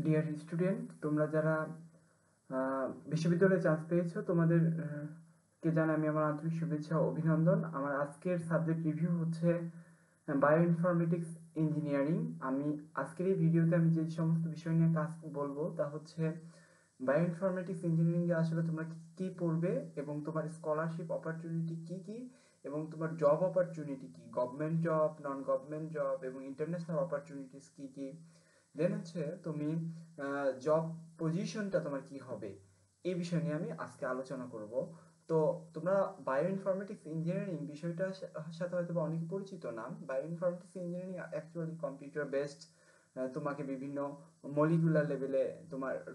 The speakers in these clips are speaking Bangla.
ডিয়ার স্টুডেন্ট, তোমরা যারা বিশ্ববিদ্যালয়ে চান্স পেয়েছো তোমাদের কে জানাই আমি আমার আন্তরিক শুভেচ্ছা ও অভিনন্দন। আমার আজকের সাবজেক্ট রিভিউ হচ্ছে বায়ো ইনফরমেটিক্স ইঞ্জিনিয়ারিং। আমি আজকের এই ভিডিওতে আমি যে সমস্ত বিষয় নিয়ে কাজ বলবো তা হচ্ছে বায়ো ইনফরমেটিক্স ইঞ্জিনিয়ারিংয়ে আসলে তোমরা কি পড়বে এবং তোমার স্কলারশিপ অপরচুনিটি কি কি এবং তোমার জব অপরচুনিটি কি, government job, non government job এবং ইন্টারন্যাশনাল অপরচুনিটিস কি কি, দেন হচ্ছে তুমি জব পজিশনটা তোমার কি হবে, এই বিষয় নিয়ে আমি আজকে আলোচনা করব। তো তোমরা বায়ো ইনফরমেটিক্স ইঞ্জিনিয়ারিং বিষয়টার সাথে হয়তো অনেক পরিচিত নাম। Bio informatics engineering actually computer based. তোমাকে বিভিন্ন মলিকুলার লেভেলে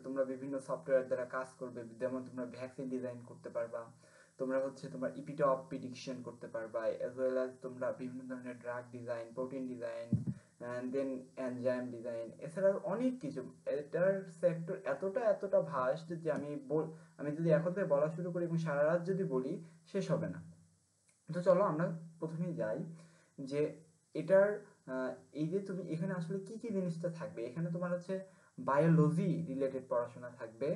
তোমরা বিভিন্ন সফটওয়্যার দ্বারা কাজ করবে, যেমন তোমরা ভ্যাকসিন ডিজাইন করতে পারবা, তোমরা হচ্ছে তোমার ইপিটপ প্রিডিকশন করতে পারবা, অ্যাজ ওয়েল অ্যাজ তোমরা বিভিন্ন ধরনের ড্রাগ ডিজাইন, প্রোটিন ডিজাইন, দেন এনজাইম ডিজাইন, এছাড়াও অনেক কিছু। এটার সেক্টর এতটা এতটা ভাস্ট যে আমি যদি এখন থেকে বলা শুরু করি এবং সারা রাত যদি বলি শেষ হবে না। তো চলো আমরা প্রথমেই যাই যে এটার এই যে তুমি এখানে আসলে কি কি জিনিসটা থাকবে। এখানে তোমার হচ্ছে বায়োলজি রিলেটেড পড়াশোনা থাকবে,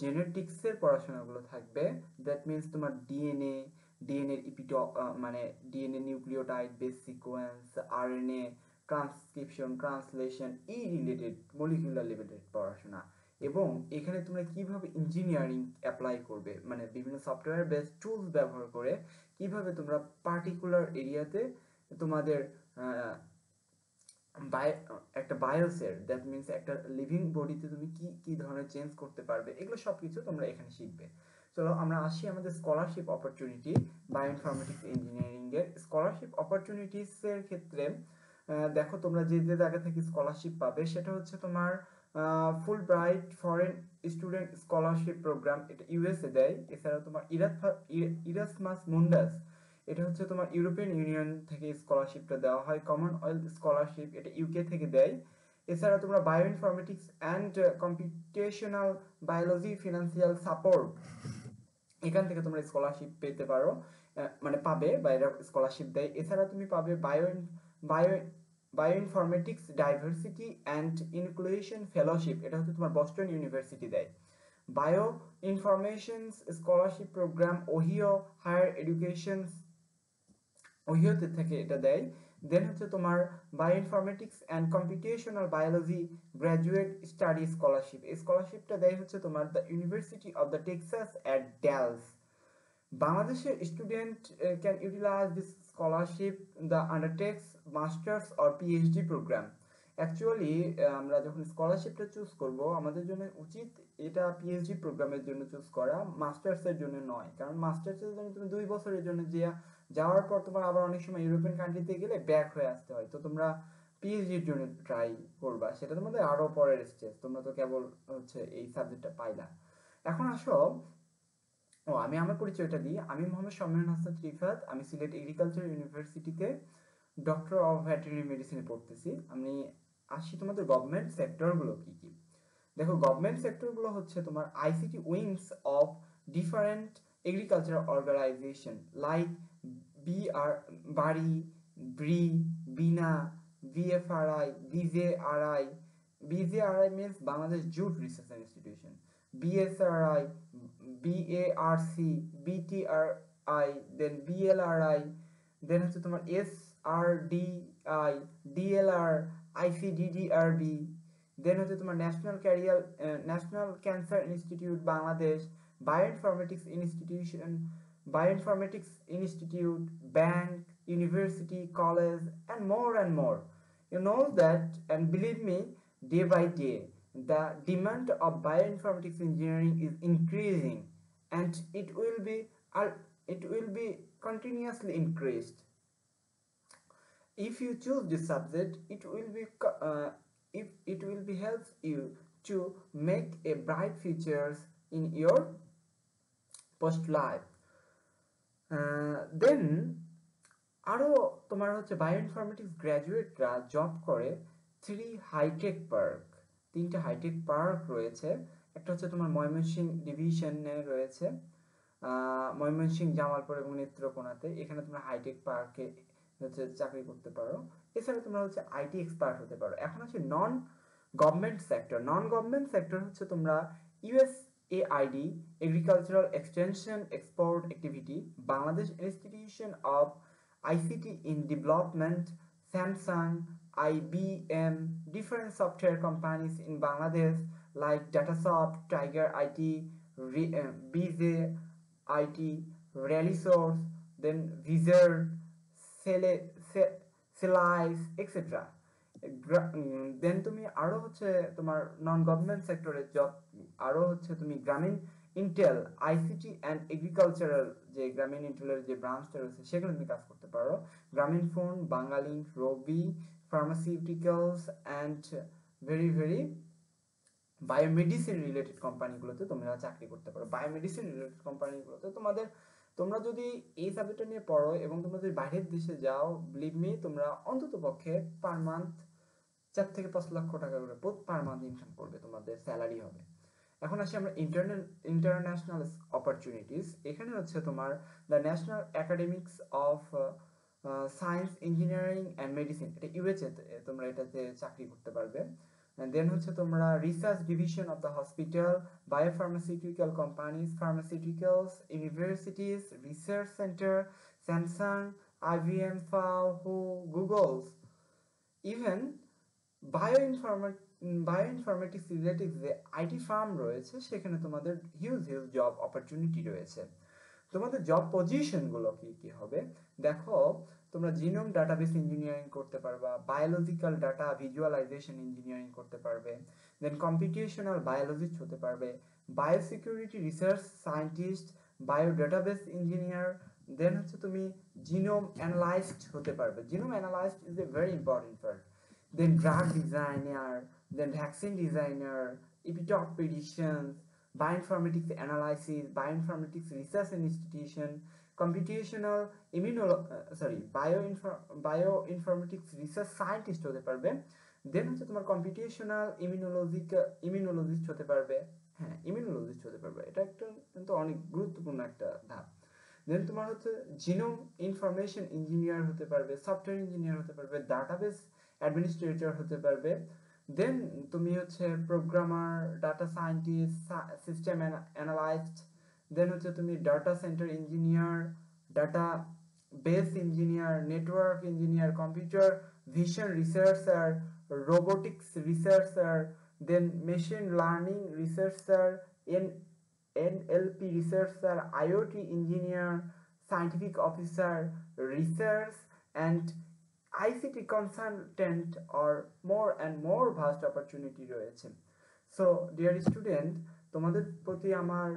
জেনেটিক্সের পড়াশোনাগুলো থাকবে, দ্যাট মিনস তোমার ডিএনএর মানে DNA nucleotide base sequence, RNA transcription, translation, এই রিলেটেড মলিকুলার লেভেলের পড়াশোনা। এবং এখানে তোমরা কিভাবে ইঞ্জিনিয়ারিং অ্যাপ্লাই করবে, মানে বিভিন্ন সফটওয়্যার বেসড টুলস ব্যবহার করে কিভাবে তোমরা পার্টিকুলার এরিয়াতে তোমাদের একটা বায়োসের, দ্যাট মিনস একটা লিভিং বডিতে তুমি কি কি ধরনের চেঞ্জ করতে পারবে, এগুলো সব কিছু তোমরা এখানে শিখবে। চলো আমরা আসি আমাদের scholarship opportunity. Bio informatics engineering এর স্কলারশিপ অপরচুনিটিস এর ক্ষেত্রে দেখো তোমরা যে যে জায়গা থেকে স্কলারশিপ পাবে সেটা হচ্ছে তোমার Fulbright foreign student scholarship program, এটা ইউএসএ দেয়। এছাড়া তোমার ইরাসমাস মুন্ডাস, এটা হচ্ছে তোমার ইউরোপিয়ান ইউনিয়ন থেকে স্কলারশিপটা দেওয়া হয়। কমনওয়েলথ স্কলারশিপ, এটা ইউকে থেকে দেয়। এছাড়া তোমরা bio informatics and computational biology financial support, এখান থেকে তোমরা স্কলারশিপ পেতে পারো, মানে পাবে বা এরা স্কলারশিপ দেয়। এছাড়া তুমি পাবে bio bioinformatics diversity and inclusion fellowship, এটা হচ্ছে তোমার বস্টন ইউনিভার্সিটি দেয়। Bio information scholarship program Ohio higher education, ওহিওতে থেকে এটা দেয়। দেন হচ্ছে তোমার bioinformatics and computational biology graduate study scholarship, এই স্কলারশিপটা দেয় হচ্ছে তোমার the University of the Texas at Dallas. বাংলাদেশের student can utilize this scholarship the undertakes masters or PhD program. Actually আমরা যখন স্কলারশিপটা চুজ করব আমাদের জন্য উচিত এটা পিএইচডি প্রোগ্রামের জন্য চুজ করা, মাস্টার্সের জন্য নয়। কারণ মাস্টার্সের জন্য তুমি 2 বছরের জন্য যাওয়ার পর তোমার আবার অনেক সময় ইউরোপিয়ান কান্ট্রিতে গেলে ব্যাক হয়ে আসতে হয়। তো তোমরা পিএইচডির জন্য ট্রাই করবা, সেটা তোমাদের আরও পরের স্টেজ, তোমরা তো কেবল হচ্ছে এই সাবজেক্টটা পাইলা। এখন আসো, আমি আমার পরিচয়টা দিই। আমি মোহাম্মদ সম্মেলন হাসান রিফাত, আমি সিলেট এগ্রিকালচার ইউনিভার্সিটিতে ডক্টর অফ ভেটেরিনারি মেডিসিনে পড়তেছি। আমি আসি তোমাদের গভর্নমেন্ট সেক্টরগুলো কি কি। দেখো গভর্নমেন্ট সেক্টরগুলো হচ্ছে তোমার ICT wings of different agricultural organization like BR, BARI, BRRI, BINA, BFRI, BJRI. BJRI means Bangladesh jute research institution, BSRI, BARC, BTRI, then BLRI, then হচ্ছে তোমার এসআরডিআই, ডিএলআর, আইসিডিডিআরবি, দেন হচ্ছে তোমার national cancer institute Bangladesh, bioinformatics institution, bioinformatics institute, bank, university, college, and more. You know that, and believe me, day by day, the demand of bioinformatics engineering is increasing, and it will be continuously increased. If you choose this subject, if it will be helps you to make a bright futures in your post life. Then আরো তোমার হচ্ছে বায়োইনফরমেটিক্স গ্র্যাজুয়েটরা জব করে তিনটা হাইটেক পার্ক রয়েছে। একটা হচ্ছে তোমার ময়মনসিংহ ডিভিশনে রয়েছে, ময়মনসিংহ, জামালপুর এবং নেত্রকোনাতে। এখানে তোমরা হাইটেক পার্কে হচ্ছে চাকরি করতে পারো। এছাড়া তোমরা হচ্ছে আইটি এক্সপার্ট হতে পারো। এখন হচ্ছে non government sector, non government sector হচ্ছে তোমরা USAID, agricultural extension export activity, Bangladesh institution of ICT in development, Samsung, IBM, different software companies in Bangladesh like Datasoft, Tiger IT, BJ IT, Realisource, then Wizard, Selice, etc. দেন তুমি আরো হচ্ছে তোমার নন গভর্নমেন্ট সেক্টরের জব, আরো হচ্ছে তুমি গ্রামীণ ইন্টেল, আইসিটি অ্যান্ড এগ্রিকালচারাল, যে গ্রামীণ ইন্টেলের যে ব্রাঞ্চটা রয়েছে সেখানে তুমি কাজ করতে পারো। Grameen phone, Banglalink, Robi, pharmaceuticals and very very biomedicine related কোম্পানিগুলোতে তোমরা চাকরি করতে পারো। বায়োমেডিসিন রিলেটেড কোম্পানিগুলোতে তোমরা যদি এই সাবজেক্টটা নিয়ে পড়ো এবং তোমরা যদি বাইরের দেশে যাও, বিলিভ মি, তোমরা অন্তত পক্ষে পার মান্থ 4 থেকে 5 লক্ষ টাকা করে পার মান্থ ইনকাম করবে, তোমাদের স্যালারি হবে। এখন আসি আমরা ইন্টারন্যাশনাল অপরচুনিটিস। এখানে হচ্ছে তোমার the national academics of science, engineering and medicine, এটা ইউএসএ তোমরা এটাতে চাকরি করতে পারবে। দেন হচ্ছে তোমরা research division of the hospital, biopharmaceutical companies, pharmaceuticals, universities, research centre, Samsung, IBM, ফাও, হু, গুগলস, ইভেন বায়োইনফরমেটিক্স রিলেটিভ যে আইটি ফার্ম রয়েছে সেখানে তোমাদের হিউজ জব অপরচুনিটি রয়েছে। তোমাদের জব পজিশনগুলো কি কি হবে দেখো, তোমরা জিনোম ডাটাবেস ইঞ্জিনিয়ারিং করতে পারবা, বায়োলজিক্যাল ডাটা ভিজুয়ালাইজেশন ইঞ্জিনিয়ারিং করতে পারবে, দেন কম্পিউটেশনাল বায়োলজিস্ট হতে পারবে, biosecurity research scientist, bio database engineer, then হচ্ছে তুমি জিনোম অ্যানালাইস্ট হতে পারবে। Genome analyst is a very important part. Then drug designer, then vaccine designer, epitope predictions, bioinformatics analysis, bioinformatics research institution, computational bioinformatics research scientist হতে পারবে। দেন হচ্ছে তোমার কম্পিউটেশনাল ইমিউনোলজিস্ট হতে পারবে। হ্যাঁ, ইমিউনোলজিস্ট হতে পারবে, এটা একটা কিন্তু অনেক গুরুত্বপূর্ণ একটা ধাপ। দেন তোমার হচ্ছে জিনোম ইনফরমেশন ইঞ্জিনিয়ার হতে পারবে, সফটওয়্যার ইঞ্জিনিয়ার হতে পারবে, ডাটাবেস অ্যাডমিনিস্ট্রেটর হতে পারবে। দেন তুমি হচ্ছে programmer, data scientist, system analyst, then হচ্ছে তুমি data center engineer, database engineer, network engineer, computer vision researcher, robotics researcher, then machine learning researcher, NLP researcher, IoT engineer, scientific officer, research and ICT consultant, or more and more vast opportunity রয়েছে। সো ডিয়ার স্টুডেন্ট, তোমাদের প্রতি আমার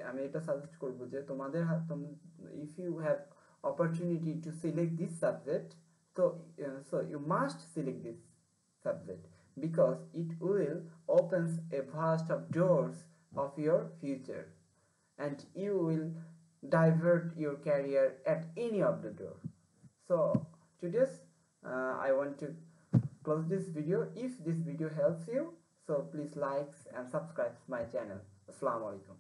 আমি এটা সাজেস্ট করব যে তোমাদের if you have opportunity to select this subject, so you must select this subject because it will opens a vast of doors of your future and you will divert your career at any of the door. So today's I want to close this video. If this video helps you, so please like and subscribe my channel. Assalamu alaikum.